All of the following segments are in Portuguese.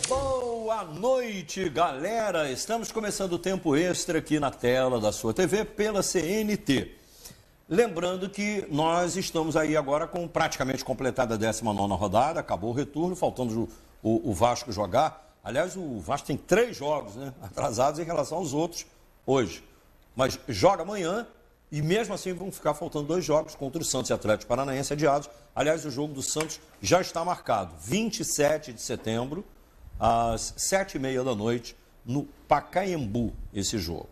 Boa noite, galera. Estamos começando o tempo extra aqui na tela da sua TV pela CNT. Lembrando que nós estamos aí agora com praticamente completada a 19ª rodada, acabou o retorno, faltando o Vasco jogar. Aliás, o Vasco tem 3 jogos, né, atrasados em relação aos outros hoje. Mas joga amanhã e mesmo assim vão ficar faltando 2 jogos contra o Santos e Atlético Paranaense adiados. Aliás, o jogo do Santos já está marcado, 27 de setembro, às 7h30 da noite, no Pacaembu, esse jogo.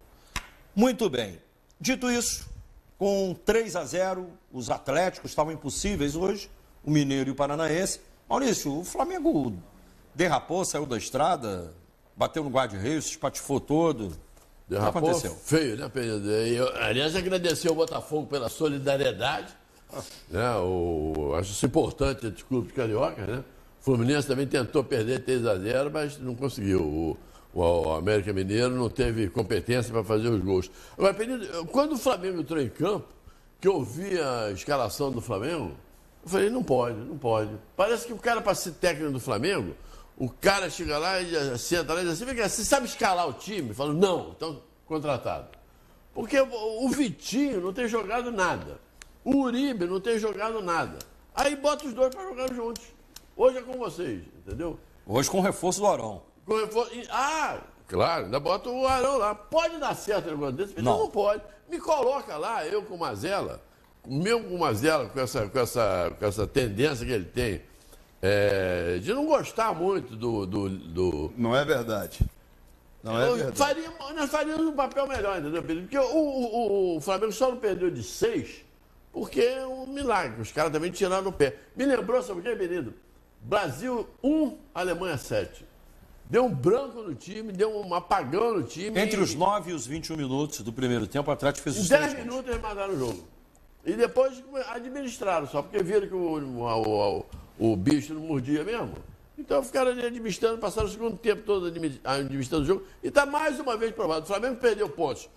Muito bem. Dito isso, com 3-0, os Atléticos estavam impossíveis hoje, o Mineiro e o Paranaense. Maurício, o Flamengo derrapou, saiu da estrada, bateu no guarda-reio, se espatifou todo. Derrapou, o que aconteceu? Feio, né, Pedro? Aliás, agradecer ao Botafogo pela solidariedade. Né? Acho isso importante entre os clubes cariocas, né? O Fluminense também tentou perder 3-0, mas não conseguiu. O América Mineiro não teve competência para fazer os gols. Agora, Pedro, quando o Flamengo entrou em campo, que eu vi a escalação do Flamengo, eu falei, não pode. Parece que o cara, para ser técnico do Flamengo, o cara chega lá e senta lá e diz assim, vem cá, você sabe escalar o time? Eu falo, não, então contratado. Porque o Vitinho não tem jogado nada. O Uribe não tem jogado nada. Aí bota os dois para jogar juntos. Hoje é com vocês, entendeu? Hoje com o reforço do Arão. Com reforço... claro, ainda bota o Arão lá. Pode dar certo um negócio desse? Não pode. Me coloca lá, eu com o Mazella, mesmo com o Mazella, com essa tendência que ele tem, de não gostar muito do... Não é verdade. Não é verdade. Nós faríamos um papel melhor, entendeu, Pedro? Porque o Flamengo só não perdeu de 6 porque é um milagre. Os caras também tiraram o pé. Me lembrou, sabe o que, menino? Brasil 1, Alemanha 7. Deu um branco no time, deu um apagão no time. Entre os 9 e os 21 minutos do primeiro tempo, o Atlético fez os 10 minutos eles mataram o jogo. E depois administraram só, porque viram que o bicho não mordia mesmo. Então ficaram ali administrando, passaram o segundo tempo todo administrando o jogo. E está mais uma vez provado. O Flamengo perdeu pontos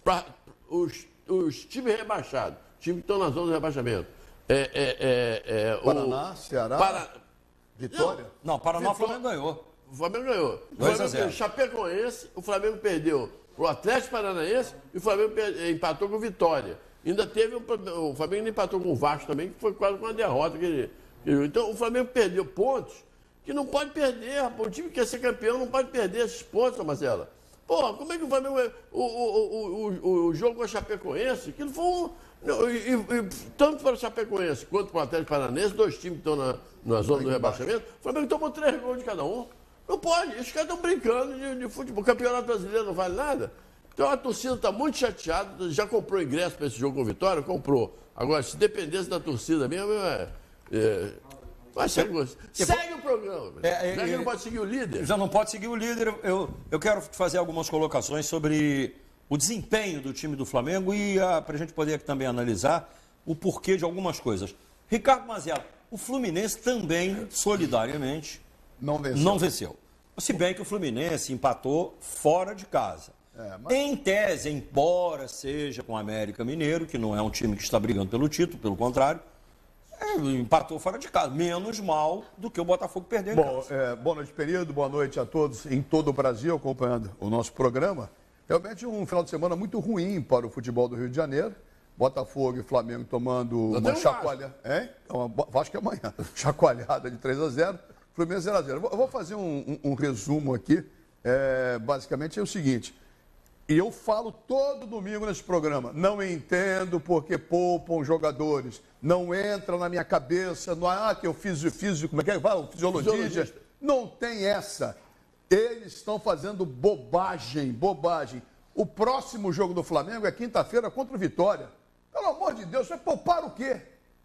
para os times rebaixados, times que estão na zona do rebaixamento. Paraná, Ceará, Vitória? Não, Paraná, o Flamengo ganhou. O Flamengo ganhou. 2-0. Chapecoense, o Flamengo perdeu para o Atlético Paranaense e o Flamengo empatou com o Vitória. Ainda teve o Flamengo empatou com o Vasco também, que foi quase uma derrota. Então o Flamengo perdeu pontos que não pode perder, rapaz. O time que quer ser campeão não pode perder esses pontos, Marcela. Pô, como é que o Flamengo... O jogo com a Chapecoense, aquilo foi tanto para o Chapecoense quanto para o Atlético Paranaense, 2 times que estão na zona do rebaixamento, o Flamengo tomou 3 gols de cada um. Não pode, esses caras estão brincando de futebol. O campeonato brasileiro não vale nada. Então a torcida está muito chateada, já comprou ingresso para esse jogo com Vitória? Comprou. Agora, se dependesse da torcida mesmo, mas segue o programa. Já que não pode seguir o líder. Já não pode seguir o líder. Eu quero fazer algumas colocações sobre o desempenho do time do Flamengo e para a gente poder aqui também analisar o porquê de algumas coisas. Ricardo Mazella, o Fluminense também, solidariamente, não venceu. Se bem que o Fluminense empatou fora de casa. Em tese, embora seja com o América Mineiro, que não é um time que está brigando pelo título, pelo contrário, empatou fora de casa. Menos mal do que o Botafogo perdeu em casa. Boa noite, período. Boa noite a todos em todo o Brasil acompanhando o nosso programa. Realmente um final de semana muito ruim para o futebol do Rio de Janeiro. Botafogo e Flamengo tomando uma chacoalhada. Vasco é amanhã. Chacoalhada de 3-0. Fluminense 0-0. Eu vou fazer um resumo aqui. Basicamente é o seguinte. E eu falo todo domingo nesse programa. Não entendo porque poupam jogadores. Não entra na minha cabeça. Não que eu fiz como é que é? Fisiologista. Não tem essa. Eles estão fazendo bobagem. O próximo jogo do Flamengo é quinta-feira contra o Vitória. Pelo amor de Deus, vai poupar o quê?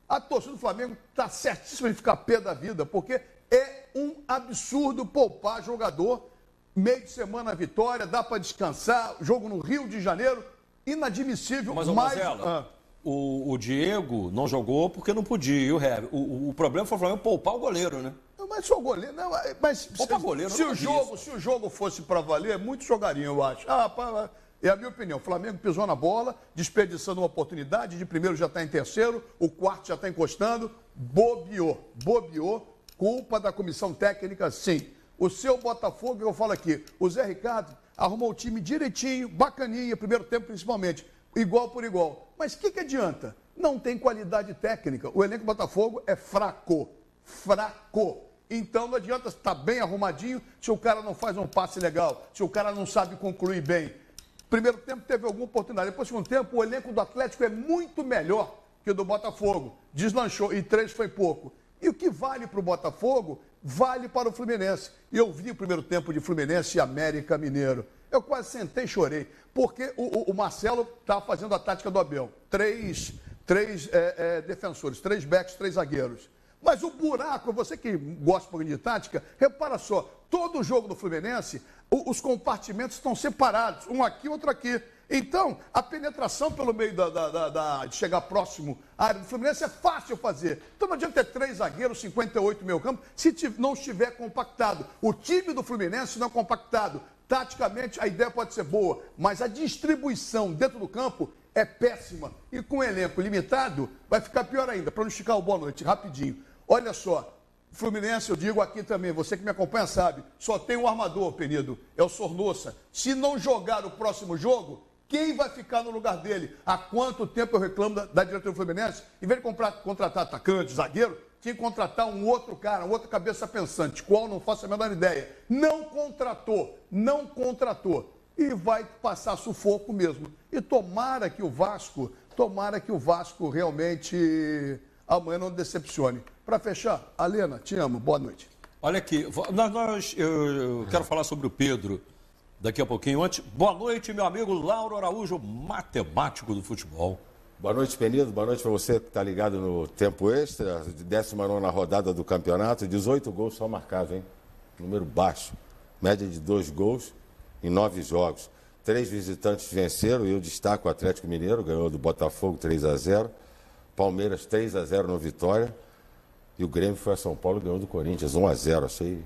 A torcida do Flamengo está certíssima de ficar pé da vida, porque é um absurdo poupar jogador. Meio de semana Vitória, dá para descansar, jogo no Rio de Janeiro, inadmissível. Mas, Marcelo, o Diego não jogou porque não podia, e o Hever. O problema foi o Flamengo poupar o goleiro, né? Mas só o goleiro, não, mas goleiro, se o jogo fosse para valer, muitos jogariam, eu acho. É a minha opinião. O Flamengo pisou na bola, desperdiçando uma oportunidade, de primeiro já está em terceiro, o quarto já está encostando, bobeou. Culpa da comissão técnica, sim. O seu Botafogo, eu falo aqui, o Zé Ricardo arrumou o time direitinho, bacaninha, primeiro tempo principalmente, igual por igual. Mas o que adianta? Não tem qualidade técnica. O elenco do Botafogo é fraco. Fraco. Então não adianta estar bem arrumadinho se o cara não faz um passe legal, se o cara não sabe concluir bem. Primeiro tempo teve alguma oportunidade. Depois, segundo tempo, o elenco do Atlético é muito melhor que o do Botafogo. Deslanchou e 3 foi pouco. E o que vale para o Botafogo, vale para o Fluminense. E eu vi o primeiro tempo de Fluminense e América Mineiro. Eu quase sentei e chorei, porque o Marcelo estava fazendo a tática do Abel. Três defensores, 3 backs, 3 zagueiros. Mas o buraco, você que gosta um pouquinho de tática, repara só, todo jogo do Fluminense, os compartimentos estão separados, um aqui, outro aqui. Então, a penetração pelo meio de chegar próximo à área do Fluminense é fácil fazer. Então não adianta ter 3 zagueiros, 58 meio campo, se não estiver compactado. O time do Fluminense não é compactado. Taticamente, a ideia pode ser boa, mas a distribuição dentro do campo é péssima. E com o elenco limitado, vai ficar pior ainda. Para não esticar o boa noite, rapidinho. Olha só, Fluminense, eu digo aqui também, você que me acompanha sabe, só tem um armador, Penido, é o Sornosa. Se não jogar o próximo jogo, quem vai ficar no lugar dele? Há quanto tempo eu reclamo da diretoria do Fluminense? Em vez de contratar atacante, zagueiro, tinha que contratar um outro cara, uma outra cabeça pensante, qual não faço a menor ideia. Não contratou. E vai passar sufoco mesmo. E tomara que o Vasco realmente amanhã não decepcione. Para fechar, Alena, te amo, boa noite. Olha aqui, eu quero falar sobre o Pedro daqui a pouquinho. Antes, boa noite, meu amigo Lauro Araújo, matemático do futebol. Boa noite, Penido. Boa noite para você que está ligado no tempo extra. 19ª rodada do campeonato. 18 gols só marcados, hein? Número baixo. Média de 2 gols em 9 jogos. 3 visitantes venceram e eu destaco o Atlético Mineiro, ganhou do Botafogo 3-0. Palmeiras 3-0 no Vitória. E o Grêmio foi a São Paulo e ganhou do Corinthians 1-0. Achei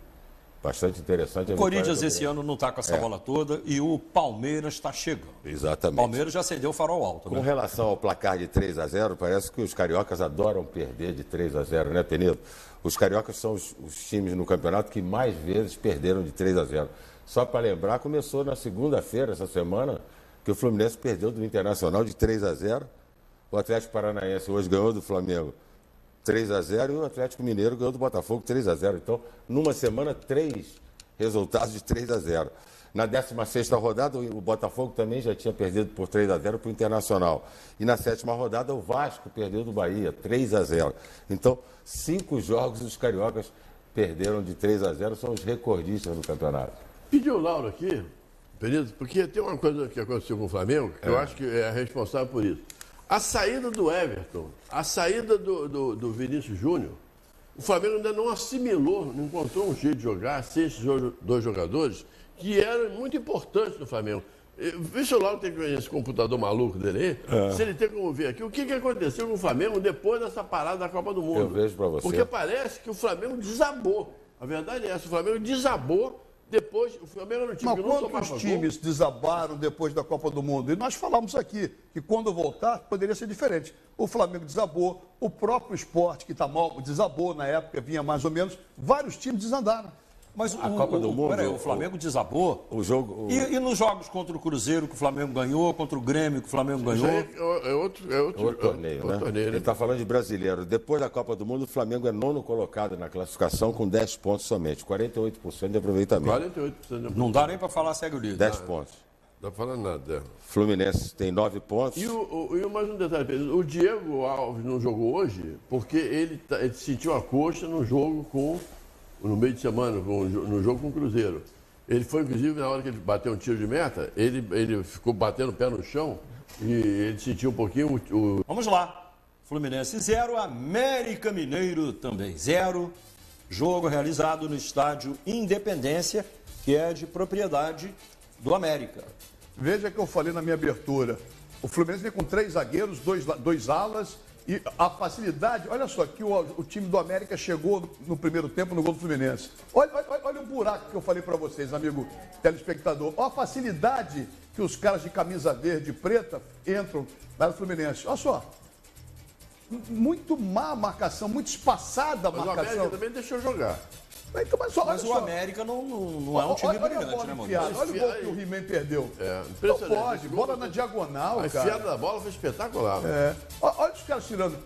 bastante interessante. O Corinthians esse ano não está com essa bola toda e o Palmeiras está chegando. Exatamente. O Palmeiras já acendeu o farol alto. Com relação ao placar de 3-0, parece que os cariocas adoram perder de 3-0, né, Penido? Os cariocas são os times no campeonato que mais vezes perderam de 3-0. Só para lembrar, começou na segunda-feira, essa semana, que o Fluminense perdeu do Internacional de 3-0. O Atlético Paranaense hoje ganhou do Flamengo 3-0 e o Atlético Mineiro ganhou do Botafogo 3-0. Então, numa semana, 3 resultados de 3-0. Na 16ª rodada, o Botafogo também já tinha perdido por 3-0 para o Internacional. E na 7ª rodada, o Vasco perdeu do Bahia, 3-0. Então, 5 jogos os cariocas perderam de 3-0, são os recordistas do campeonato. Pediu o Lauro aqui, Benito, porque tem uma coisa que aconteceu com o Flamengo, que eu acho que é responsável por isso. A saída do Everton, a saída do Vinícius Júnior, o Flamengo ainda não assimilou, não encontrou um jeito de jogar sem esses 2 jogadores que eram muito importantes no Flamengo. Vê se o Lauro tem esse computador maluco dele aí, se ele tem como ver aqui, o que aconteceu com o Flamengo depois dessa parada da Copa do Mundo. Eu vejo para você. Porque parece que o Flamengo desabou. A verdade é essa, o Flamengo desabou. Depois, o Flamengo era um time que não tomava quantos times desabaram depois da Copa do Mundo? E nós falamos aqui que quando voltar poderia ser diferente. O Flamengo desabou, o próprio Sport, que está mal, desabou na época, vinha mais ou menos. Vários times desandaram. Mas a Copa do Mundo, peraí, o Flamengo desabou. O jogo. E nos jogos contra o Cruzeiro que o Flamengo ganhou, contra o Grêmio que o Flamengo ganhou? É outro torneio, né? Ele está falando de brasileiro. Depois da Copa do Mundo, o Flamengo é 9º colocado na classificação com 10 pontos somente, 48% de aproveitamento. 48% de aproveitamento. Não dá nem para falar segue o líder. 10 pontos. Não dá para falar nada. Fluminense tem 9 pontos. E mais um detalhe, o Diego Alves não jogou hoje porque ele sentiu a coxa no jogo no meio de semana, no jogo com o Cruzeiro. Ele foi, inclusive, na hora que ele bateu um tiro de meta, ele ficou batendo o pé no chão e ele sentiu um pouquinho Vamos lá. Fluminense 0, América Mineiro também 0. Jogo realizado no estádio Independência, que é de propriedade do América. Veja que eu falei na minha abertura. O Fluminense vem com 3 zagueiros, 2 alas. E a facilidade, olha só, que o time do América chegou no primeiro tempo no gol do Fluminense. Olha o buraco que eu falei para vocês, amigo telespectador. Olha a facilidade que os caras de camisa verde e preta entram lá no Fluminense. Olha só. muito má marcação, muito espaçada a Mas o marcação. América também deixou jogar. Então, mas olha Mas o só. América não é um time Olha a brilhante, bola né, enfiada, Maurício? olha o gol que o He-Man perdeu. É, Não impressionante. pode, bola na diagonal, A cara. enfiada da bola foi espetacular. É. Olha os caras tirando.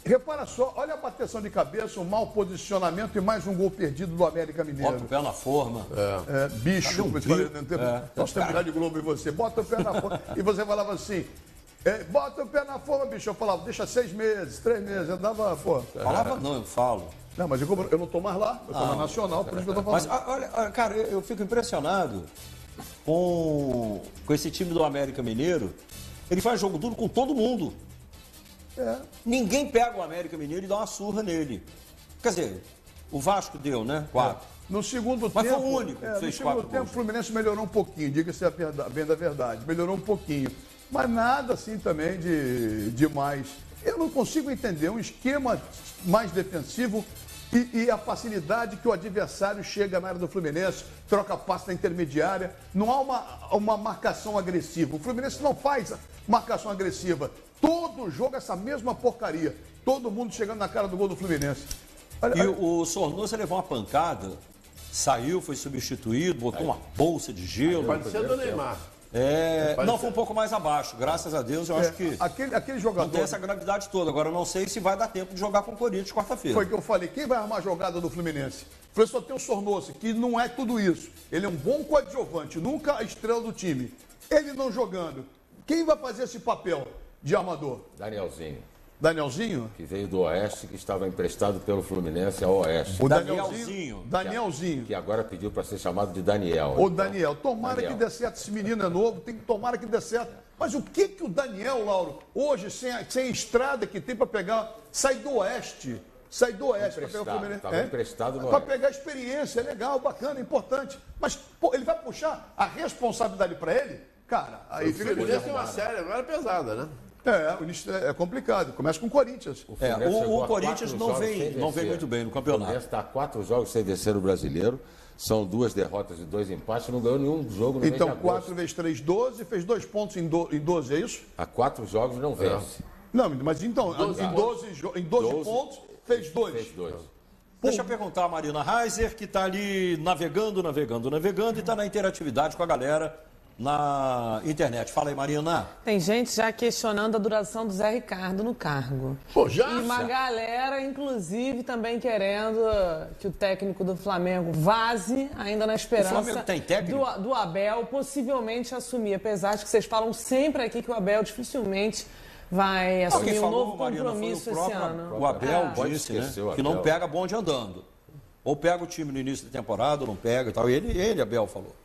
Repara só, olha a bateção de cabeça, um mau posicionamento e mais um gol perdido do América Mineiro. Bota o pé na forma. É, bicho, como eu te falei, no tempo, nós temos Rádio Globo e você, bota o pé na forma. E você falava assim, bota o pé na forma, bicho. Eu falava, deixa 6 meses, 3 meses. Eu dava, pô. Falava não, eu falo. Não, mas eu não tô mais lá, eu tô na Nacional, por isso que eu tô falando. Mas, olha, cara, eu fico impressionado com esse time do América Mineiro. Ele faz jogo duro com todo mundo. Ninguém pega o América Mineiro e dá uma surra nele. Quer dizer, o Vasco deu, né? 4. No segundo Mas tempo. foi o único que No fez segundo 4 tempo, gols. o Fluminense melhorou um pouquinho, diga-se bem da verdade. Melhorou um pouquinho. Mas nada assim também de mais. Eu não consigo entender um esquema mais defensivo e a facilidade que o adversário chega na área do Fluminense, troca passe na intermediária. Não há uma marcação agressiva. O Fluminense não faz marcação agressiva. Todo jogo essa mesma porcaria. Todo mundo chegando na cara do gol do Fluminense. E o Sornosa levou uma pancada, saiu, foi substituído, botou uma bolsa de gelo. Parecendo o Neymar. Não, foi um pouco mais abaixo. Graças a Deus, eu acho que Aquele não jogador. tem essa gravidade toda. Agora, eu não sei se vai dar tempo de jogar com o Corinthians quarta-feira. Foi que eu falei, quem vai armar a jogada do Fluminense? O Fluminense só tem o Sornosa, que não é tudo isso. Ele é um bom coadjuvante, nunca a estrela do time. Ele não jogando. Quem vai fazer esse papel de armador? Danielzinho, Danielzinho? que veio do Oeste, que estava emprestado pelo Fluminense ao Oeste. O Danielzinho. Danielzinho. Que agora pediu para ser chamado de Daniel. Ô, Daniel, tomara Daniel. que dê certo. Esse menino é novo, tomara que dê certo. Mas o que o Daniel, Lauro, hoje, sem a estrada que tem para pegar, sai do Oeste para pegar o Emprestado, Fluminense. estava emprestado no Para Oeste. pegar experiência, é legal, bacana, importante. Mas, pô, ele vai puxar a responsabilidade para ele? Cara, aí O fica Fluminense difícil. tem uma série agora pesada, né? O início é complicado. Começa com o Corinthians. Fluminense chegou o a Corinthians 4 não jogos vem sem vencer. muito bem no O campeonato. Fluminense está a 4 jogos sem vencer no Brasileiro. São 2 derrotas e 2 empates. Não ganhou nenhum jogo no mês de Então, agosto. 4 vezes 3, 12. Fez 2 pontos em 12, é isso? Há 4 jogos não vence. Não, mas então, em 12 pontos, fez 2. Fez 2. Deixa eu perguntar a Marina Reiser, que está ali navegando e está na interatividade com a galera na internet. Fala aí, Marina. Tem gente já questionando a duração do Zé Ricardo no cargo. Pô, já? E uma galera, inclusive, também querendo que o técnico do Flamengo vaze, ainda na esperança Flamengo tem técnico? do Abel possivelmente assumir. Apesar de que vocês falam sempre aqui que o Abel dificilmente vai assumir um novo compromisso esse ano. O Abel Pode disse, esquecer o que não Abel. pega bonde andando. Ou pega o time no início da temporada, ou não pega e tal. Ele, Abel, falou.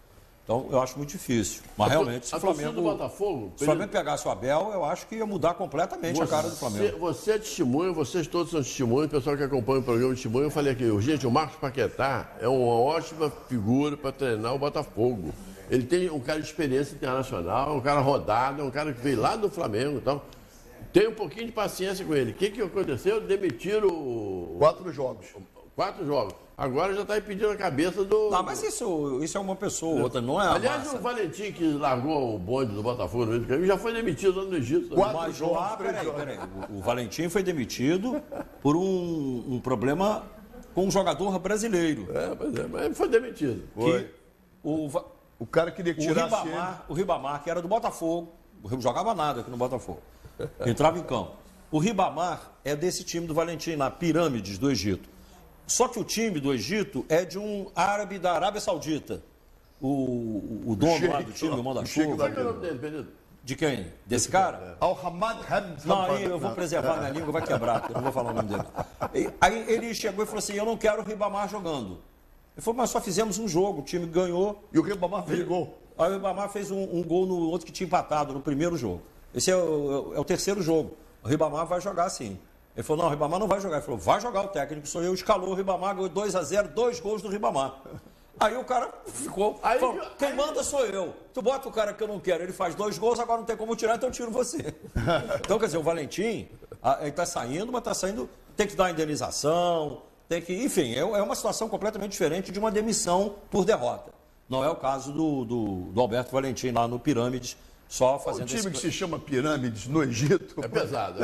Então, eu acho muito difícil. Mas realmente, se o A torcida do Flamengo, Botafogo... se o Flamengo pegasse o Abel, eu acho que ia mudar completamente a cara do Flamengo. Você é testemunha, vocês todos são testemunhas, o pessoal que acompanha o programa de testemunha, eu falei aqui, gente, o Marcos Paquetá é uma ótima figura para treinar o Botafogo. Ele tem um cara de experiência internacional, um cara rodado, um cara que veio lá do Flamengo, então tem um pouquinho de paciência com ele. O que aconteceu? Demitiram 4 jogos. 4 jogos. Agora já está pedindo a cabeça do... Não, mas isso é uma pessoa, outra não é a Aliás, massa. o Valentim, que largou o bonde do Botafogo no meio do caminho, já foi demitido lá no Egito. também. 4 Mas jogos, lá, 3 jogos. peraí. O Valentim foi demitido por um problema com um jogador brasileiro. Pois é, mas foi demitido. Que o O cara queria que tirasse ele. O Ribamar, que era do Botafogo, não jogava nada aqui no Botafogo, entrava em campo. O Ribamar é desse time do Valentim, na Pirâmides do Egito. Só que o time do Egito é de um árabe da Arábia Saudita. O dono lá do time, o irmão da Sheik chuva. Qual é o nome dele, Pedro? De quem? Desse cara? Al-Hamad Hamd. Não, aí eu vou preservar minha língua, vai quebrar, porque eu não vou falar o nome dele. Aí ele chegou e falou assim, eu não quero o Ribamar jogando. Ele falou, mas só fizemos um jogo, o time ganhou. E o Ribamar fez gol. Aí o Ribamar fez um gol no outro que tinha empatado, no primeiro jogo. Esse é o terceiro jogo. O Ribamar vai jogar sim. Ele falou, não, o Ribamar não vai jogar. Ele falou, vai jogar, o técnico sou eu. Escalou o Ribamar, ganhou 2-0, 2 gols do Ribamar. Aí o cara ficou, falou, quem manda sou eu. Tu bota o cara que eu não quero, ele faz 2 gols, agora não tem como tirar, então eu tiro você. Então, quer dizer, o Valentim, ele está saindo, mas está saindo, tem que dar indenização, tem que, enfim, é uma situação completamente diferente de uma demissão por derrota. Não é o caso do Alberto Valentim lá no Pirâmides, Só fazendo um time que se chama Pirâmides no Egito. É pesado.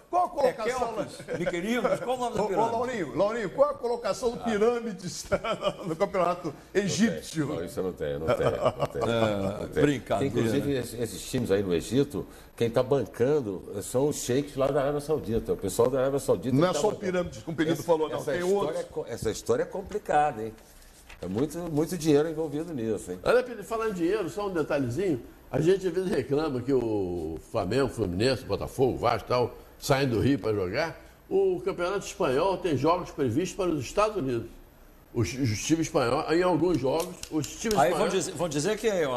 Qual a colocação? Miquelinos, qual o nome do Pirâmides? Laurinho, qual a colocação do Pirâmides no campeonato egípcio? Não, isso eu não tenho. Não tenho. Brincadeira. Inclusive, esses times aí no Egito, quem está bancando são os sheiks lá da Arábia Saudita. O pessoal da Arábia Saudita. Não é só o Pirâmides, como o Penido falou, não. Tem outros. Essa história é complicada, hein? É muito dinheiro envolvido nisso, hein? Olha, falando em dinheiro, só um detalhezinho. A gente às vezes reclama que o Flamengo, Fluminense, Botafogo, Vasco e tal, saem do Rio para jogar. O Campeonato Espanhol tem jogos previstos para os Estados Unidos. Os times espanhóis, em alguns jogos, os times aí espanhóis... vão dizer que é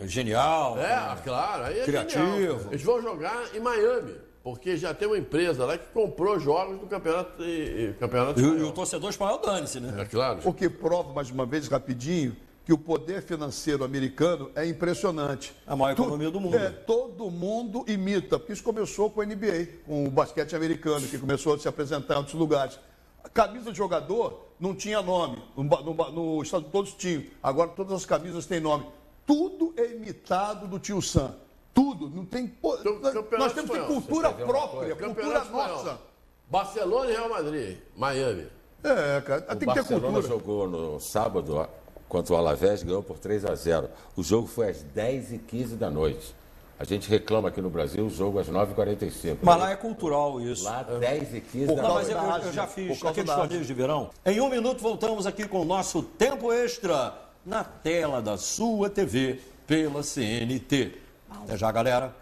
genial. Claro, aí é criativo. Genial. Eles vão jogar em Miami, porque já tem uma empresa lá que comprou jogos do Campeonato Espanhol. E o torcedor espanhol dane-se, né? É claro. O que prova, mais uma vez, rapidinho, que o poder financeiro americano é impressionante. A maior economia do mundo. Todo mundo imita, porque isso começou com a NBA, com o basquete americano, que começou a se apresentar em outros lugares. A camisa de jogador não tinha nome, no estado todos tinham, agora todas as camisas têm nome. Tudo é imitado do tio Sam. Tudo, não tem... Nós temos que ter cultura própria, cultura nossa. Barcelona e Real Madrid, Miami. Cara, tem que ter cultura. O Barcelona jogou no sábado contra o Alavés, ganhou por 3-0. O jogo foi às 10h15 da noite. A gente reclama aqui no Brasil o jogo às 9h45. Mas lá é cultural isso. Lá 10h15 da noite. Não, mas eu já fiz aqueles torneios de verão. Em 1 minuto voltamos aqui com o nosso Tempo Extra na tela da sua TV pela CNT. Até já, galera.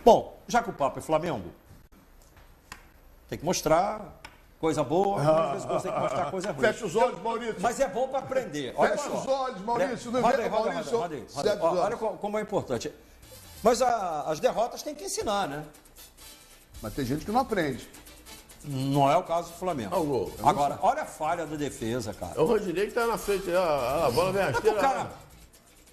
Bom, já que o papo é Flamengo, tem que mostrar coisa boa, às vezes você tem que mostrar coisa ruim. Fecha os olhos, Maurício. Mas é bom para aprender. Olha Fecha só. os olhos, Maurício. Não Roda vê, aí, Maurício. roda aí. Olha como é importante. Mas as derrotas tem que ensinar, né? Mas tem gente que não aprende. Não é o caso do Flamengo. Olha o gol. Agora, olha a falha da defesa, cara. É o Rodinei que tá na frente. A bola vem rasteira. Cara,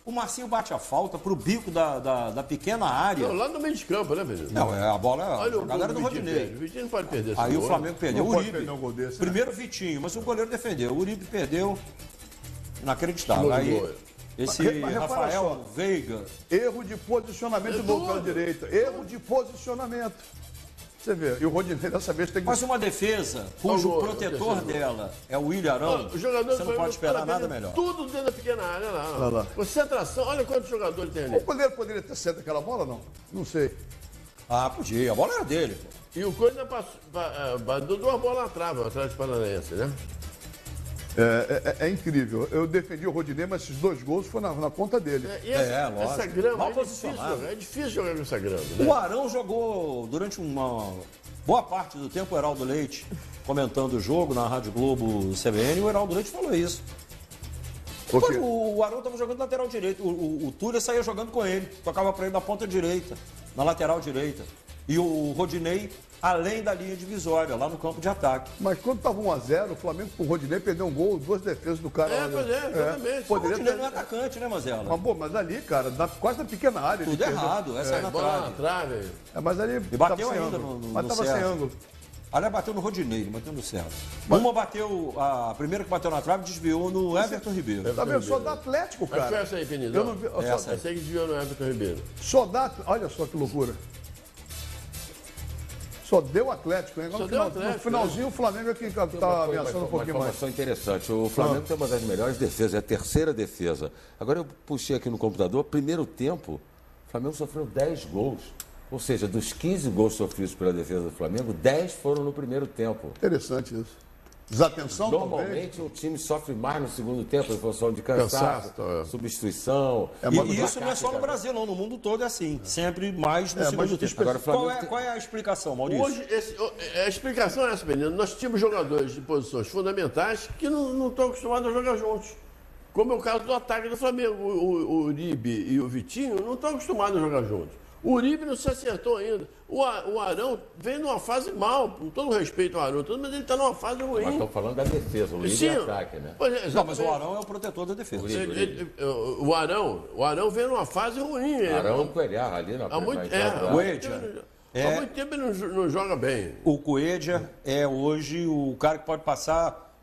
o Marcinho bate a falta pro bico da pequena área. Não, lá no meio de campo, né, velho? Não, a bola é Olha a galera do Rodinei. O Vitinho não pode perder esse Aí gol, o Flamengo perdeu. Não O pode Uribe. perder um gol desse, Primeiro o Vitinho, mas o goleiro defendeu. O Uribe perdeu. Inacreditável. Aí esse Mas Rafael Veiga. Erro de posicionamento do pela direita. Erro de posicionamento. Você vê, e o Rodinei dessa vez tem que... Mas uma defesa cujo protetor dela é o William Arão, o jogador você não pode esperar nada melhor. Tudo dentro da pequena área lá. Concentração, olha quantos jogadores tem ali. O goleiro poderia ter certo aquela bola, não? Não sei. Ah, podia. A bola era dele. E o Coisa mandou duas bolas na trave, o Atlético Paranaense, né? É incrível. Eu defendi o Rodinei, mas esses 2 gols foram na conta dele. Lógico. Essa grama Mal é difícil jogar com essa grama. Né? O Arão jogou durante uma boa parte do tempo o Heraldo Leite comentando o jogo na Rádio Globo CBN, e o Heraldo Leite falou isso. O Arão estava jogando lateral direito, o Túlio saía jogando com ele, tocava para ele na ponta direita, na lateral direita. E o Rodinei além da linha divisória, lá no campo de ataque. Mas quando estava 1-0, o Flamengo com o Rodinei perdeu um gol, 2 defesas do cara. Exatamente. O Rodinei não é atacante, né, Mazela? Mas ali, cara, quase na pequena área. Tudo errado, essa é na trave. Mas ali e bateu ainda no mas estava sem ângulo. Aliás, bateu no Rodinei, bateu no Cerro. Uma bateu, a primeira que bateu na trave desviou no Everton Ribeiro. Tá vendo? Só dá Atlético, cara. Mas foi essa aí, Penido. Eu não vi. Essa aí que desviou no Everton Ribeiro. Só dá. Olha só que loucura. Só deu Atlético, hein? No finalzinho, o Flamengo é que está ameaçando um pouquinho mais. Uma informação interessante. O Flamengo tem uma das melhores defesas, é a terceira defesa. Agora eu puxei aqui no computador, primeiro tempo, o Flamengo sofreu 10 gols. Ou seja, dos 15 gols sofridos pela defesa do Flamengo, 10 foram no primeiro tempo. Interessante isso. Desatenção normalmente o time sofre mais no segundo tempo em função de cansaço, substituição. E isso não é só no Brasil, não. No mundo todo é assim. Sempre mais no segundo tempo. Agora, qual é a explicação, Maurício? Hoje, a explicação é essa, menino. Nós tínhamos jogadores de posições fundamentais que não estão acostumados a jogar juntos. Como é o caso do ataque do Flamengo. O Uribe e o Vitinho não estão acostumados a jogar juntos. O Uribe não se acertou ainda. O Arão vem numa fase mal, com todo respeito ao Arão, mas ele está numa fase ruim. Mas estão falando da defesa, o Uribe é ataque, né? Não, mas o Arão é o protetor da defesa. O Arão vem numa fase ruim. O Arão Coelhar ali na Há muito tempo ele não joga bem. O Coelhar é hoje o cara que pode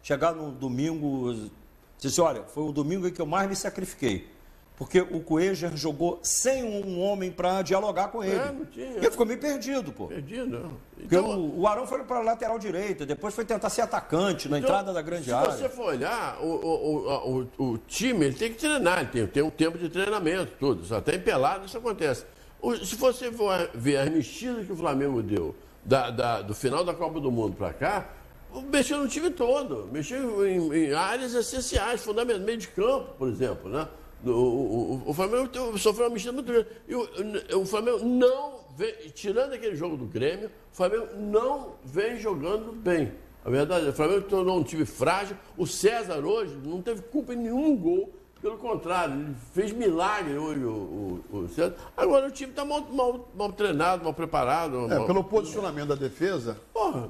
chegar no domingo, dizer assim, olha, foi o domingo em que eu mais me sacrifiquei. Porque o Cuéllar jogou sem um homem para dialogar com ele. Não tinha. Ele ficou meio perdido, pô. Perdido, não. Porque o Arão foi para a lateral direita, depois foi tentar ser atacante na entrada da grande área. Se você for olhar, o time ele tem que treinar, ele tem um tempo de treinamento, tudo. Só tem pelado, isso acontece. Se você for ver as mexidas que o Flamengo deu do final da Copa do Mundo para cá, mexeu no time todo, mexeu em áreas essenciais, fundamentais, meio de campo, por exemplo, né? O Flamengo sofreu uma mexida muito grande. E o Flamengo não vem, tirando aquele jogo do Grêmio, o Flamengo não vem jogando bem. A verdade, o Flamengo tornou um time frágil. O César hoje não teve culpa em nenhum gol. Pelo contrário, ele fez milagre hoje, o César. Agora o time está mal treinado, mal preparado. Pelo posicionamento da defesa,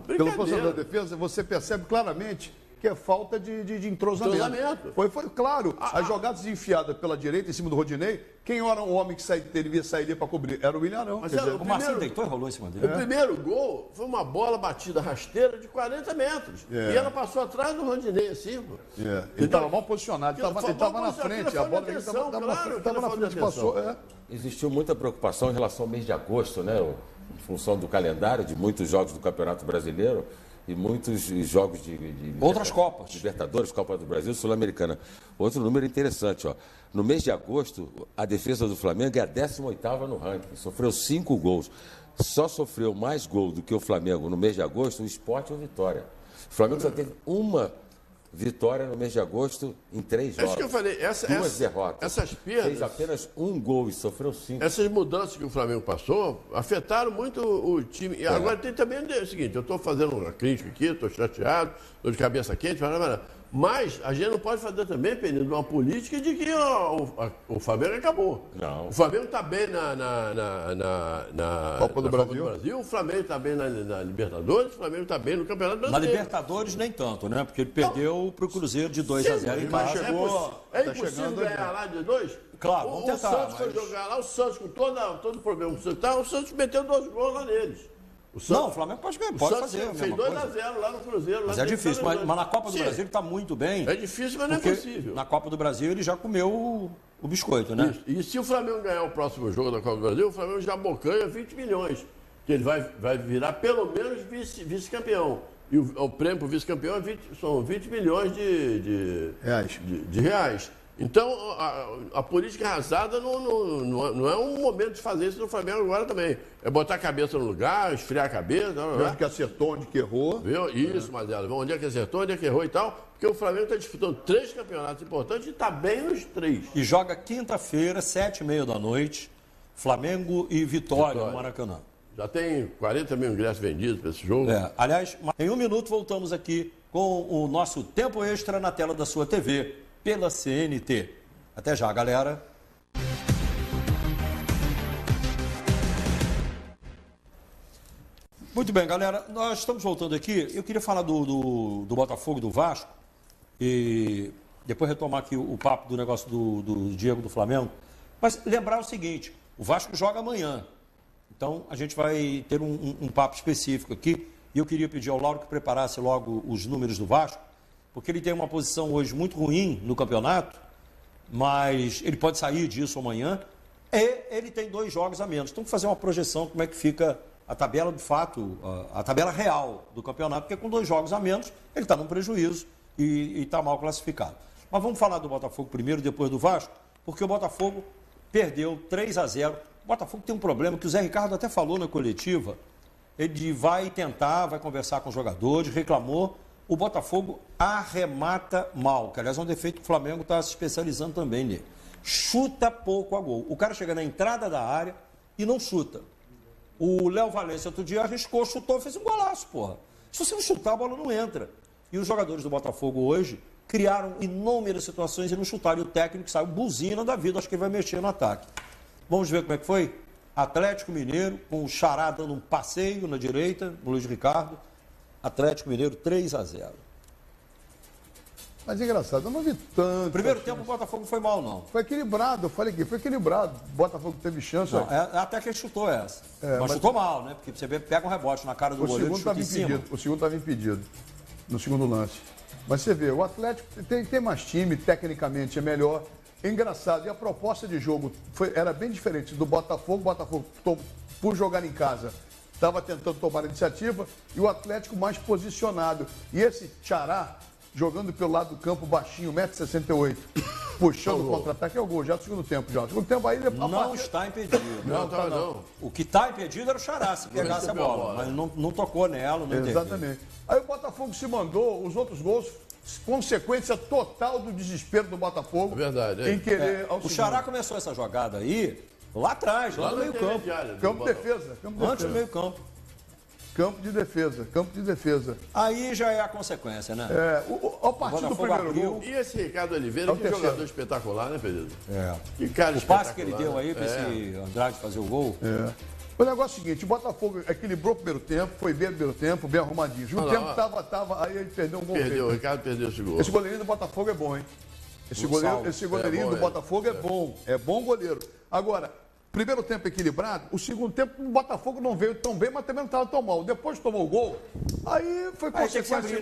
pelo posicionamento da defesa, você percebe claramente que é falta de entrosamento. Foi claro, as jogadas enfiadas pela direita em cima do Rodinei, quem era o homem que devia sair para cobrir? Era o Willian Arão. O Marcinho deitou e rolou em cima dele. O primeiro gol foi uma bola batida rasteira de 40 metros. E ela passou atrás do Rodinei, assim. Ele estava mal posicionado, ele estava na frente, a bola estava na frente, passou. Existiu muita preocupação em relação ao mês de agosto, né? Em função do calendário de muitos jogos do Campeonato Brasileiro e muitos jogos de outras Copas. Libertadores, Copa do Brasil, Sul-Americana. Outro número interessante, ó. No mês de agosto, a defesa do Flamengo é a 18ª no ranking. Sofreu 5 gols. Só sofreu mais gol do que o Flamengo no mês de agosto o Sport e o Vitória. O Flamengo só teve uma vitória no mês de agosto em 3 jogos. É isso que eu falei. Duas derrotas. Essas perdas. Fez apenas 1 gol e sofreu 5. Essas mudanças que o Flamengo passou afetaram muito o time. E agora tem também o seguinte: eu estou fazendo uma crítica aqui, estou chateado, estou de cabeça quente, mas a gente não pode fazer também, Peninho, uma política de que o Flamengo acabou. Não. O Flamengo está bem na Copa do Brasil. O Flamengo está bem na Libertadores, o Flamengo está bem no Campeonato Brasileiro. Na Libertadores nem tanto, né? Porque ele perdeu para o Cruzeiro de 2-0 em casa. É impossível ganhar lá de 2? Claro, vamos tentar. O Santos foi jogar lá, o Santos com todo o problema que o Santos meteu 2 gols lá neles. O Flamengo pode fazer. Fez 2-0 lá no Cruzeiro. Mas é difícil. Mas na Copa do Brasil ele está muito bem. É difícil, mas não é possível. Na Copa do Brasil ele já comeu o biscoito, né? Isso. E se o Flamengo ganhar o próximo jogo da Copa do Brasil, o Flamengo já bocanha 20 milhões. Que ele vai virar pelo menos vice-campeão. E o prêmio para o vice-campeão são 20 milhões de reais. Então, a política arrasada não é um momento de fazer isso no Flamengo agora também. É botar a cabeça no lugar, esfriar a cabeça. Onde que acertou, onde que errou. Viu? Isso, Mazela. Onde é que acertou, onde é que errou e tal. Porque o Flamengo está disputando 3 campeonatos importantes e está bem nos 3. E joga quinta-feira, 7h30 da noite, Flamengo e Vitória no Maracanã. Já tem 40 mil ingressos vendidos para esse jogo. Aliás, em 1 minuto voltamos aqui com o nosso tempo extra na tela da sua TV. Pela CNT. Até já, galera. Muito bem, galera. Nós estamos voltando aqui. Eu queria falar do Botafogo e do Vasco. E depois retomar aqui o papo do negócio do Diego do Flamengo. Mas lembrar o seguinte: o Vasco joga amanhã. Então a gente vai ter um papo específico aqui. E eu queria pedir ao Lauro que preparasse logo os números do Vasco, porque ele tem uma posição hoje muito ruim no campeonato, mas ele pode sair disso amanhã, e ele tem 2 jogos a menos. Então, fazer uma projeção como é que fica a tabela de fato, a tabela real do campeonato, porque com 2 jogos a menos, ele está num prejuízo e está mal classificado. Mas vamos falar do Botafogo primeiro, depois do Vasco, porque o Botafogo perdeu 3-0. O Botafogo tem um problema que o Zé Ricardo até falou na coletiva. Ele vai conversar com os jogadores, reclamou. O Botafogo arremata mal, que aliás é um defeito que o Flamengo está se especializando também nele. Chuta pouco a gol. O cara chega na entrada da área e não chuta. O Léo Valência outro dia arriscou, chutou e fez um golaço, porra. Se você não chutar, a bola não entra. E os jogadores do Botafogo hoje criaram inúmeras situações e não chutaram. E o técnico saiu buzina da vida, acho que ele vai mexer no ataque. Vamos ver como é que foi? Atlético Mineiro, com o Xará dando um passeio na direita, o Luiz Ricardo. Atlético Mineiro 3-0. Mas engraçado, eu não vi tanto. Primeiro tempo o Botafogo não foi mal, não. Foi equilibrado, eu falei aqui, foi equilibrado. O Botafogo teve chance. Não, até que ele chutou essa. Mas chutou mal, né? Porque você pega um rebote na cara do goleiro e chuta em cima. O segundo estava impedido, no segundo lance. Mas você vê, o Atlético tem mais time, tecnicamente é melhor. engraçado, e a proposta de jogo era bem diferente do Botafogo. O Botafogo, por jogar em casa, estava tentando tomar a iniciativa, e o Atlético mais posicionado. E esse Xará, jogando pelo lado do campo baixinho, 1,68 m, puxando o contra-ataque, é o gol já do segundo tempo. Já. No segundo tempo aí... Não está impedido. Não. O que está impedido era o Xará, se pegasse a bola. Mas não tocou nela, não Exatamente. Aí o Botafogo se mandou, os outros gols, consequência total do desespero do Botafogo. Verdade. Em querer o Xará começou essa jogada aí lá atrás, lá no meio-campo. Campo de defesa. Antes do meio-campo. Campo de defesa. Aí já é a consequência, né? A partir do primeiro gol. E esse Ricardo Oliveira, que jogador espetacular, né, Pedro? Que cara o passe que ele deu aí para esse Andrade fazer o gol. O negócio é o seguinte, o Botafogo equilibrou o primeiro tempo, foi bem no primeiro tempo, bem arrumadinho. O tempo tava, aí ele perdeu um gol. O Ricardo perdeu esse gol. Esse goleirinho do Botafogo é bom, hein? Esse goleirinho do Botafogo é bom. É bom goleiro. Agora, primeiro tempo equilibrado, o segundo tempo o Botafogo não veio tão bem, mas também não estava tão mal. Depois tomou o gol, aí foi consequência.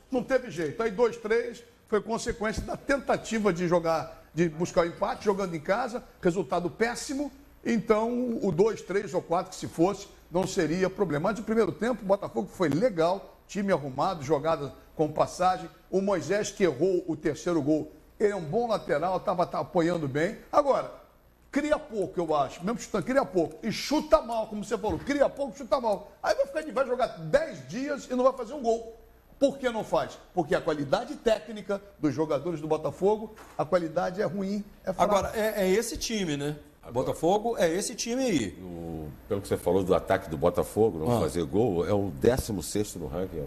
Não teve jeito. Aí 2-3 foi consequência da tentativa de buscar o empate, jogando em casa, resultado péssimo. Então, o 2-3 ou 4 que se fosse, não seria problema. Mas no primeiro tempo, o Botafogo foi legal, time arrumado, jogada com passagem. O Moisés, que errou o terceiro gol, ele é um bom lateral, estava apoiando bem. Agora, cria pouco, eu acho. Mesmo chutando, cria pouco. E chuta mal, como você falou. Cria pouco, chuta mal. Aí vai jogar 10 dias e não vai fazer um gol. Por que não faz? Porque a qualidade técnica dos jogadores do Botafogo, a qualidade é ruim, é fraca. Agora, é esse time, né? Botafogo é esse time aí. Pelo que você falou do ataque do Botafogo, não fazer gol, é o 16º no ranking.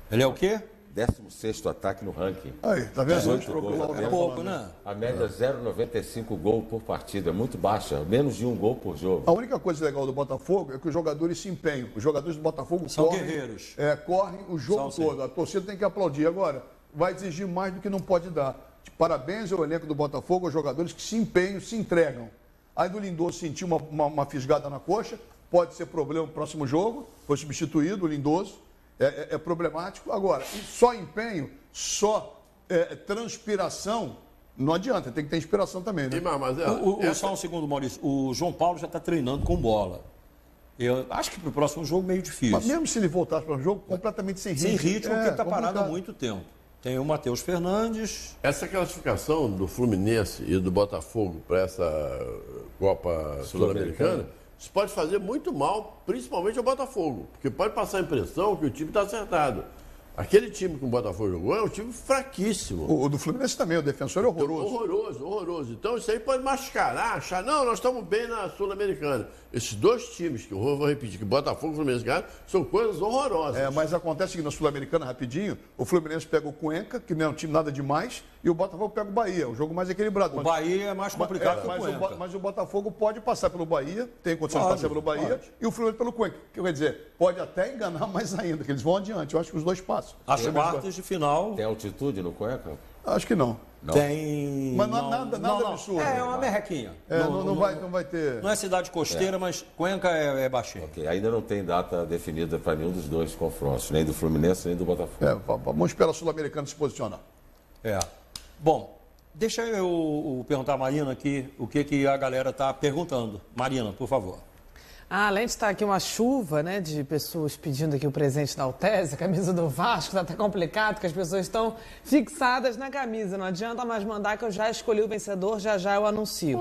Ele é o quê? 16º ataque no ranking. Aí, tá vendo? 18 gols. É pouco, né? A média é 0,95 gol por partida, é muito baixa, menos de um gol por jogo. A única coisa legal do Botafogo é que os jogadores se empenham. Os jogadores do Botafogo são guerreiros. Correm o jogo todo. A torcida tem que aplaudir. Agora, vai exigir mais do que não pode dar. Parabéns ao elenco do Botafogo, aos jogadores que se empenham, se entregam. Aí do Lindoso sentiu uma fisgada na coxa, pode ser problema no próximo jogo, foi substituído o Lindoso, é problemático. Agora, só empenho, só transpiração, não adianta, tem que ter inspiração também, né? Só um segundo, Maurício, o João Paulo já está treinando com bola. Eu acho que para o próximo jogo meio difícil. Mas mesmo se ele voltasse para o jogo, completamente sem ritmo. Sem ritmo, porque ele está parado há muito tempo. Tem o Matheus Fernandes. Essa classificação do Fluminense e do Botafogo para essa Copa Sul-Americana, isso pode fazer muito mal, principalmente ao Botafogo, porque pode passar a impressão que o time está acertado. Aquele time que o Botafogo jogou é um time fraquíssimo. O do Fluminense também, o defensor é horroroso. Horroroso. Então isso aí pode mascarar, achar, não, nós estamos bem na Sul-Americana. Esses dois times, que eu vou repetir, que Botafogo e Fluminense ganharam, são coisas horrorosas. Mas acontece que na Sul-Americana, rapidinho, o Fluminense pega o Cuenca, que não é um time nada demais, e o Botafogo pega o Bahia, o jogo mais equilibrado. O Bahia é mais complicado que o Cuenca. Mas o Botafogo pode passar pelo Bahia, tem condição de passar pelo Bahia, e o Fluminense pelo Cuenca. Quer dizer, pode até enganar mais ainda, que eles vão adiante. Eu acho que os dois passam. As quartas de final. Tem altitude no Cuenca? Acho que não. Tem. Mas não é nada absurdo. É uma merrequinha. Não vai ter. Não é cidade costeira, mas Cuenca é baixinho. Ok, ainda não tem data definida para nenhum dos dois confrontos, nem do Fluminense, nem do Botafogo. Vamos esperar o Sul-Americano se posicionar. Bom, deixa eu perguntar a Marina aqui o que a galera está perguntando. Marina, por favor. Além de estar aqui uma chuva, né, de pessoas pedindo aqui o presente da Altese, a camisa do Vasco, está até complicado, porque as pessoas estão fixadas na camisa. Não adianta mais mandar que eu já escolhi o vencedor, já eu anuncio.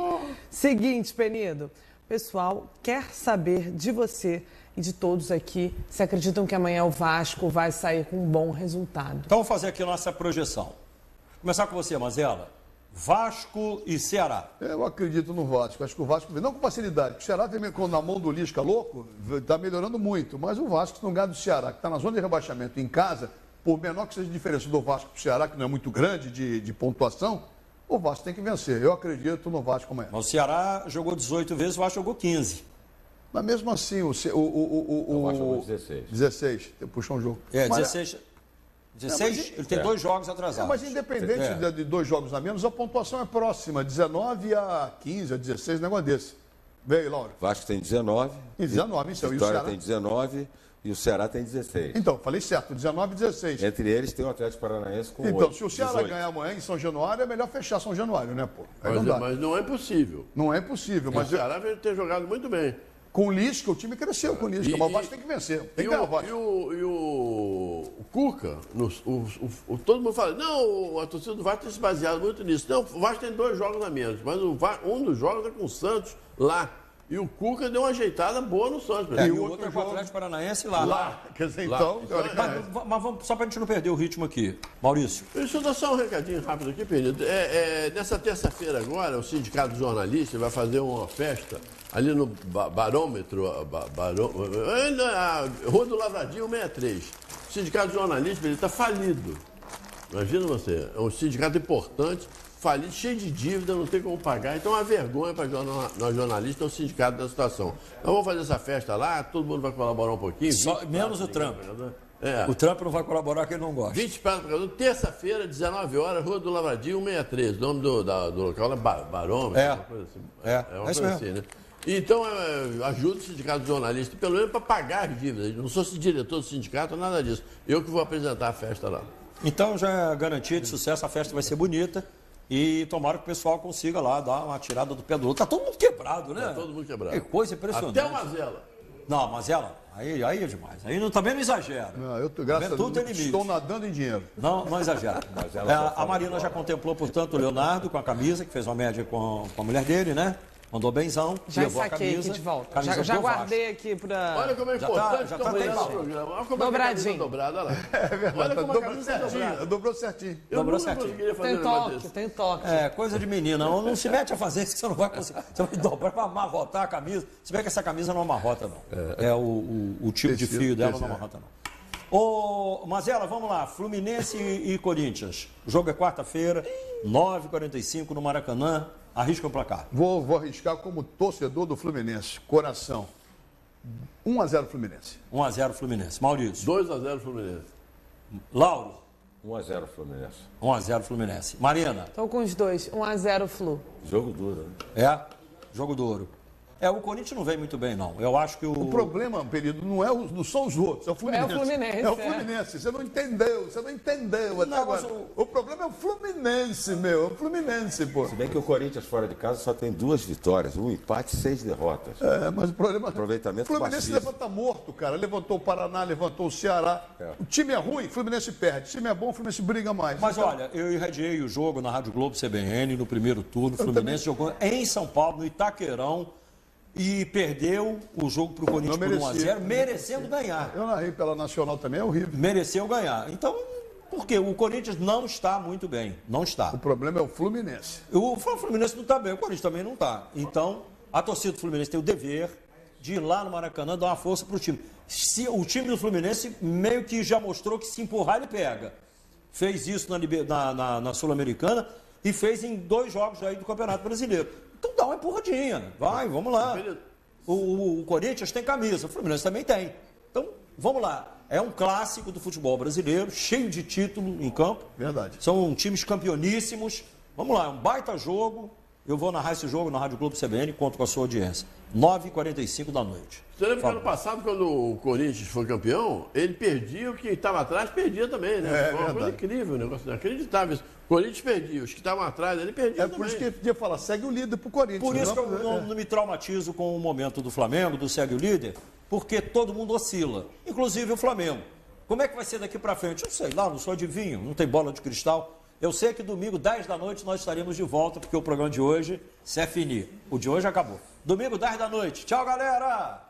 Seguinte, Penido, o pessoal quer saber de você e de todos aqui se acreditam que amanhã o Vasco vai sair com um bom resultado. Então vamos fazer aqui a nossa projeção. Começar com você, Mazela. Vasco e Ceará. Eu acredito no Vasco. Acho que o Vasco, não com facilidade. O Ceará vem na mão do Lisca louco, está melhorando muito. Mas o Vasco, se não ganhar do Ceará, que está na zona de rebaixamento em casa, por menor que seja a diferença do Vasco para o Ceará, que não é muito grande de pontuação, o Vasco tem que vencer. Eu acredito no Vasco amanhã. Mas o Ceará jogou 18 vezes, o Vasco jogou 15. Mas mesmo assim, o Vasco jogou 16. 16, puxou um jogo. 16... 16? Ele tem 2 jogos atrasados. Mas independente de 2 jogos a menos, a pontuação é próxima, 19 a 15, a 16, negócio desse. Veio, Laura. Vasco tem 19. E 19, então. Vitória tem 19 e o Ceará tem 16. Então, falei certo, 19 e 16. Entre eles tem o Atlético Paranaense com 8. Então, se o Ceará 18. ganhar amanhã em São Januário, é melhor fechar São Januário, né, pô? Aí Mas não é impossível. Não é impossível, O mas Ceará vai ter jogado muito bem. com o Lisca, o time cresceu com o Lisca, mas o Vasco tem que vencer. Tem que ganhar o Vasco. E o Cuca, todo mundo fala, não, a torcida do Vasco tem se baseado muito nisso. Não, o Vasco tem 2 jogos a menos, mas um dos jogos é com o Santos lá. E o Cuca deu uma ajeitada boa no Santos. E o outro é com o Atlético Paranaense lá. Quer dizer, então, Mas vamos, só para a gente não perder o ritmo aqui. Maurício. Deixa eu dar só um recadinho rápido aqui, Pedro. Nessa terça-feira agora, o Sindicato dos Jornalistas vai fazer uma festa ali no Barômetro, Rua do Lavradinho 63. O Sindicato dos Jornalistas, ele está falido. Imagina você, é um sindicato importante, falido, cheio de dívida, não tem como pagar. Então é uma vergonha para nós jornalistas, o sindicato da situação. Então vamos fazer essa festa lá, todo mundo vai colaborar um pouquinho. Menos o Trump. O Trump não vai colaborar porque ele não gosta. 20 pratos para cada um, terça-feira, 19 horas, Rua do Lavradinho, 163. O nome do local é Barômetro, uma coisa assim. É uma coisa assim, né? Então, ajuda o sindicato de jornalistas, pelo menos para pagar as dívidas. Não sou diretor do sindicato, nada disso. Eu que vou apresentar a festa lá. Então, já é garantia de sucesso, a festa vai ser bonita. E tomara que o pessoal consiga lá dar uma tirada do pé do outro. Tá todo mundo quebrado, né? Tá todo mundo quebrado. Que coisa impressionante. Até o Mazela. Não, Mazela, aí é demais. Aí também não exagera. Não, eu, graças a Deus, estou nadando em dinheiro. Não exagera. A Marina já contemplou, portanto, o Leonardo com a camisa, que fez uma média com a mulher dele, né? Mandou benzão, já levou a saquei camisa. aqui de volta. Camisa Já guardei aqui para... Olha como é importante já tá olha legal. como Dobradinho. É dobrada, olha lá. É verdade, Olha como a dobrou camisa é certinho. dobrada. Dobrou certinho. Eu Dobrou nunca certinho. conseguiria fazer Tem um negócio toque, desse. tem toque. É, coisa de menina. Não se mete a fazer isso que você não vai conseguir. Você vai dobrar para amarrotar a camisa. Se bem que essa camisa não amarrota, não. É o tipo de fio dela não amarrota, não. Ô, Mazela, vamos lá. Fluminense e Corinthians. O jogo é quarta-feira, 9h45 no Maracanã. Arrisca o placar. Vou arriscar como torcedor do Fluminense. Coração. 1-0 Fluminense. 1-0 Fluminense. Maurício. 2-0 Fluminense. Lauro. 1-0 Fluminense. 1-0 Fluminense. Marina. Estou com os dois. 1-0 Flu. Jogo duro, né? Jogo duro. O Corinthians não vem muito bem, não. Eu acho que O problema, Perido, não são os outros, é o Fluminense. É o Fluminense, É o Fluminense. Você não entendeu até agora. O problema é o Fluminense, meu. É o Fluminense, pô. Se bem que o Corinthians fora de casa só tem 2 vitórias, 1 empate e 6 derrotas. É, mas o problema... Aproveitamento O Fluminense baixíssimo. levanta morto, cara. Levantou o Paraná, levantou o Ceará. O time é ruim, o Fluminense perde. O time é bom, o Fluminense briga mais. Mas Então, olha, eu irradiei o jogo na Rádio Globo CBN no primeiro turno. O Fluminense jogou em São Paulo, no Itaquerão, e perdeu o jogo para o Corinthians por 1-0, merecendo ganhar. Eu narrei pela Nacional também, é horrível. Mereceu ganhar. Então, por quê? O Corinthians não está muito bem. Não está. O problema é o Fluminense. O Fluminense não está bem, o Corinthians também não está. Então, a torcida do Fluminense tem o dever de ir lá no Maracanã dar uma força para o time. O time do Fluminense meio que já mostrou que se empurrar ele pega. Fez isso na Sul-Americana e fez em 2 jogos aí do Campeonato Brasileiro. Então dá uma empurradinha. Vai, vamos lá. O Corinthians tem camisa, o Fluminense também tem. Então, vamos lá. É um clássico do futebol brasileiro, cheio de título em campo. Verdade. São times campeoníssimos. Vamos lá, é um baita jogo. Eu vou narrar esse jogo na Rádio Globo CBN, conto com a sua audiência. 9h45 da noite. Você lembra que ano passado, quando o Corinthians foi campeão, ele perdia, o que estava atrás perdia também, né? Foi uma coisa incrível, um negócio inacreditável isso. O Corinthians perdia, os que estavam atrás, ele perdia também. É por isso que ele podia falar, segue o líder pro Corinthians. Por isso que eu não me traumatizo com o momento do Flamengo, do segue o líder, porque todo mundo oscila, inclusive o Flamengo. Como é que vai ser daqui para frente? Eu sei lá, não sou adivinho, não tem bola de cristal. Eu sei que domingo, 10 da noite, nós estaremos de volta, porque o programa de hoje se é fini. O de hoje acabou. Domingo, 10 da noite. Tchau, galera!